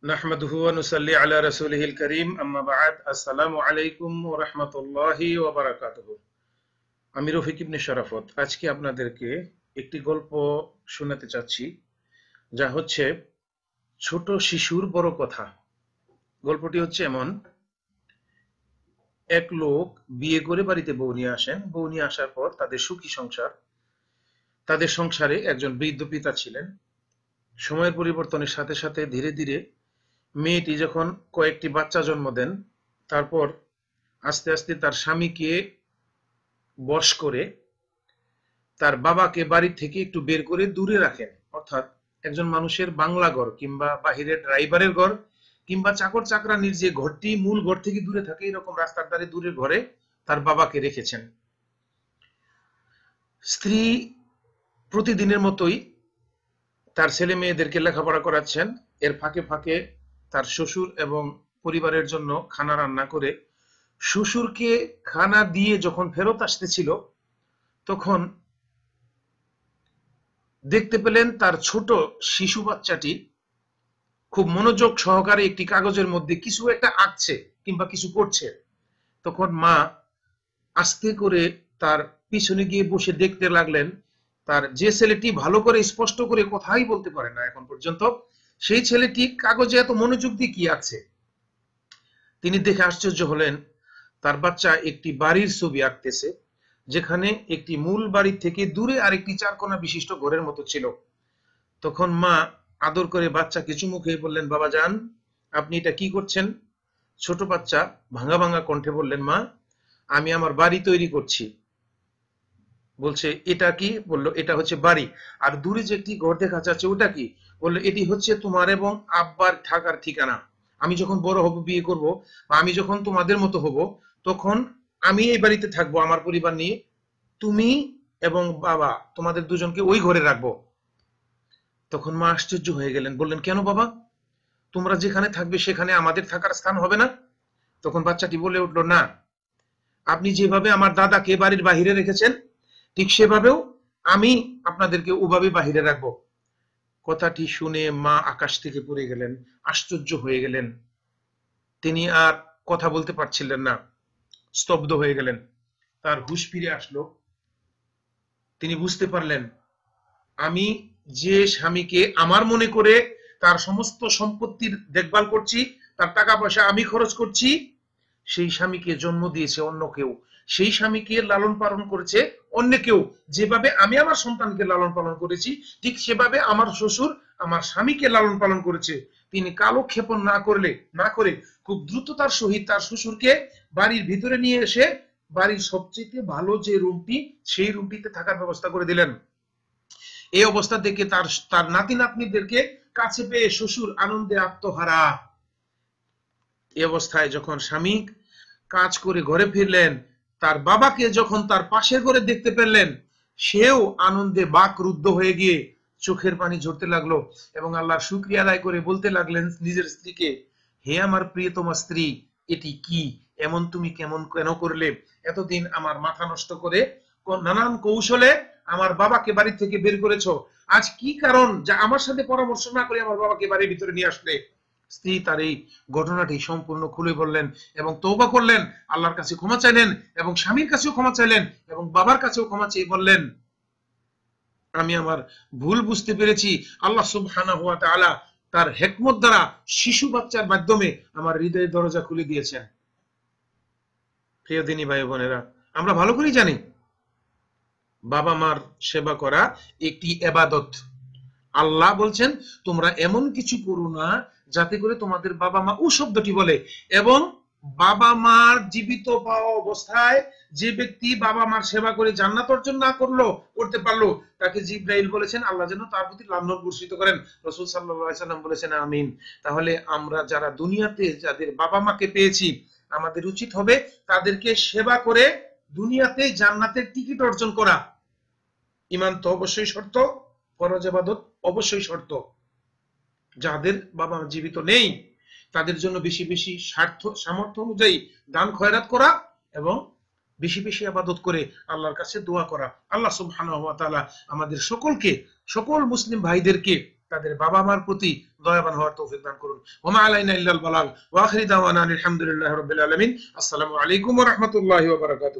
নাহমাদুহু ওয়া নুসাল্লি আলা রাসূলিহিল কারীম আম্মা বা'দ আসসালামু আলাইকুম ওয়া রাহমাতুল্লাহি ওয়া বারাকাতুহু। আমি রফিক ইবনে শরাফত আজকে আপনাদেরকে একটি গল্প শোনাতে চাচ্ছি, যা হচ্ছে ছোট শিশুর বড় কথা। গল্পটি হচ্ছে এমন: এক লোক বিয়ে করে বাড়িতে বউ নিয়ে আসেন। বউ নিয়ে আসার পর তাদের সুখী সংসার। তাদের সংসারে একজন বৃদ্ধ পিতা ছিলেন। সময়ের পরিবর্তনের সাথে সাথে ধীরে ধীরে মেয়েটি যখন কয়েকটি বাচ্চা জন্ম দেন, তারপর আস্তে আস্তে তার স্বামীকে বশ করে তার বাবাকে বাড়ি থেকে একটু বের করে দূরে রাখেন। অর্থাৎ একজন মানুষের বাংলা ঘর কিংবা বাহিরের ড্রাইভারের ঘর কিংবা চাকর চাকরানির যে ঘরটি মূল ঘর থেকে দূরে থাকে, এরকম রাস্তার ধারে দূরের ঘরে তার বাবাকে রেখেছেন। স্ত্রী প্রতিদিনের মতোই তার ছেলে মেয়েদেরকে লেখাপড়া করাচ্ছেন। এর ফাঁকে ফাঁকে তার শ্বশুর এবং পরিবারের জন্য খানা রান্না করে শ্বশুরকে খানা দিয়ে যখন ফেরত আসতেছিল, তখন দেখতে পেলেন তার ছোট শিশু বাচ্চাটি খুব মনোযোগ সহকারে একটি কাগজের মধ্যে কিছু একটা আঁকছে কিংবা কিছু করছে। তখন মা আস্তে করে তার পিছনে গিয়ে বসে দেখতে লাগলেন, তার যে ছেলেটি ভালো করে স্পষ্ট করে কথাই বলতে পারে না এখন পর্যন্ত, সেই ছেলেটি কাগজে এত মনোযোগ দিয়ে কি আঁকছে। তিনি দেখে আশ্চর্য হলেন, তার বাচ্চা একটি বাড়ির ছবি আঁকতেছে, যেখানে একটি মূল বাড়ি থেকে দূরে আরেকটি চারকোনা বিশিষ্ট ঘরের মতো ছিল। তখন মা আদর করে বাচ্চাকে চুমু খেয়ে বললেন, বাবা যান, আপনি এটা কি করছেন? ছোট বাচ্চা ভাঙা ভাঙা কণ্ঠে বললেন, মা, আমি আমার বাড়ি তৈরি করছি। বলছে, এটা কি? বলল, এটা হচ্ছে বাড়ি। আর দূরে যে একটি ঘর দেখা যাচ্ছে, ওটা কি? বললো, এটি হচ্ছে তোমার এবং আব্বার থাকার ঠিকানা। আমি যখন বড় হব, বিয়ে করব, বা আমি যখন তোমাদের মতো হব, তখন আমি এই বাড়িতে থাকবো আমার পরিবার নিয়ে। তুমি এবং বাবা তোমাদের দুজনকে ওই ঘরে রাখবো। তখন মা আশ্চর্য হয়ে গেলেন, বললেন, কেন বাবা? তোমরা যেখানে থাকবে সেখানে আমাদের থাকার স্থান হবে না? তখন বাচ্চাটি বলে উঠলো, না, আপনি যেভাবে আমার দাদাকে বাড়ির বাহিরে রেখেছেন, ঠিক সেভাবেও আমি আপনাদেরকে ওভাবে বাহিরে রাখবো। কথাটি শুনে মা আকাশ থেকে পড়ে গেলেন, আশ্চর্য হয়ে গেলেন। তিনি আর কথা বলতে পারছিলেন না, স্তব্ধ হয়ে গেলেন। তার হুঁশ ফিরে আসলো। তিনি বুঝতে পারলেন, আমি যে স্বামীকে আমার মনে করে তার সমস্ত সম্পত্তির দেখভাল করছি, তার টাকা পয়সা আমি খরচ করছি, সেই স্বামীকে জন্ম দিয়েছে অন্য কেউ, সেই স্বামীকে লালন পালন করেছে অন্য কেউ। যেভাবে আমি আমার সন্তানকে লালন পালন করেছি, ঠিক সেভাবে আমার শ্বশুর আমার স্বামীকে লালন পালন করেছে। তিনি কালক্ষেপণ না করে খুব দ্রুততার সহিত তার শ্বশুরকে বাড়ির ভিতরে নিয়ে এসে বাড়ির সবচেয়ে ভালো যে রুমটি, সেই রুমটিতে থাকার ব্যবস্থা করে দিলেন। এই অবস্থা দেখে তার তার নাতি নাতনিদেরকে কাছে পেয়ে শ্বশুর আনন্দে আত্মহারা। এই অবস্থায় যখন স্বামী কাজ করে ঘরে ফিরলেন, তার বাবাকে যখন তার পাশের ঘরে দেখতে পেলেন, সেও আনন্দে বাকরুদ্ধ হয়ে গিয়ে চোখের পানি ঝরতে লাগলো এবং আল্লাহর শুকরিয়া আদায় করে বলতে লাগলেন নিজের স্ত্রীকে, হে আমার প্রিয়তমা স্ত্রী, এটি কি? এমন তুমি কেন করলে? এতদিন আমার মাথা নষ্ট করে নানান কৌশলে আমার বাবাকে বাড়ি থেকে বের করেছো। আজ কি কারণ যা আমার সাথে পরামর্শ না করে আমার বাবাকে বাড়ির ভিতরে নিয়ে আসলে? স্ত্রী তার এই ঘটনাটি সম্পূর্ণ খুলে বললেন এবং তওবা করলেন, আল্লাহর কাছে ক্ষমা চাইলেন এবং স্বামীর কাছেও ক্ষমা চাইলেন এবং বাবার কাছেও ক্ষমা চেয়ে বললেন, আমি আমার ভুল বুঝতে পেরেছি। আল্লাহ সুবহানাহু ওয়া তাআলা তার হিকমত দ্বারা শিশু বাচ্চার মাধ্যমে আমার হৃদয়ের দরজা খুলে দিয়েছেন। প্রিয় দিনী ভাই বোনেরা, আমরা ভালো করেই জানি বাবা মার সেবা করা একটি ইবাদত। আল্লাহ বলছেন, তোমরা এমন কিছু করো না যাতে করে তোমাদের বাবা মা ও শব্দটি বলে। এবং বাবা মার জীবিত পাওয়া অবস্থায় যে ব্যক্তি বাবা মার সেবা করে জান্নাত অর্জন না করতে পারলো, তাকে জিবরাইল বলেছেন আল্লাহ যেন তার প্রতি লানত বর্ষিত করেন। রাসূল সাল্লাল্লাহু আলাইহি সাল্লাম বলেছেন, আমিন। তাহলে আমরা যারা দুনিয়াতে যাদের বাবা মাকে পেয়েছি, আমাদের উচিত হবে তাদেরকে সেবা করে দুনিয়াতে জান্নাতের টিকিট অর্জন করা। ঈমান তো অবশ্যই শর্ত, ফরজ ইবাদত অবশ্যই শর্ত। যাদের বাবা জীবিত নেই, তাদের জন্য বেশি বেশি সামর্থ্য অনুযায়ী দান খয়রাত করা এবং বেশি বেশি ইবাদত করে আল্লাহর কাছে দোয়া করা। আল্লাহ সুবহানাহু ওয়া তাআলা আমাদের সকল মুসলিম ভাইদেরকে তাদের বাবা মার প্রতি দয়াবান হওয়ার তৌফিক দান করুন। ওয়া মা আলাইনা ইল্লাল বালাগ ওয়া আখিরু দাওয়ানা আলহামদুলিল্লাহি রাব্বিল আলামিন। আসসালামু আলাইকুম ওয়া রাহমাতুল্লাহি ওয়া বারাকাতুহু।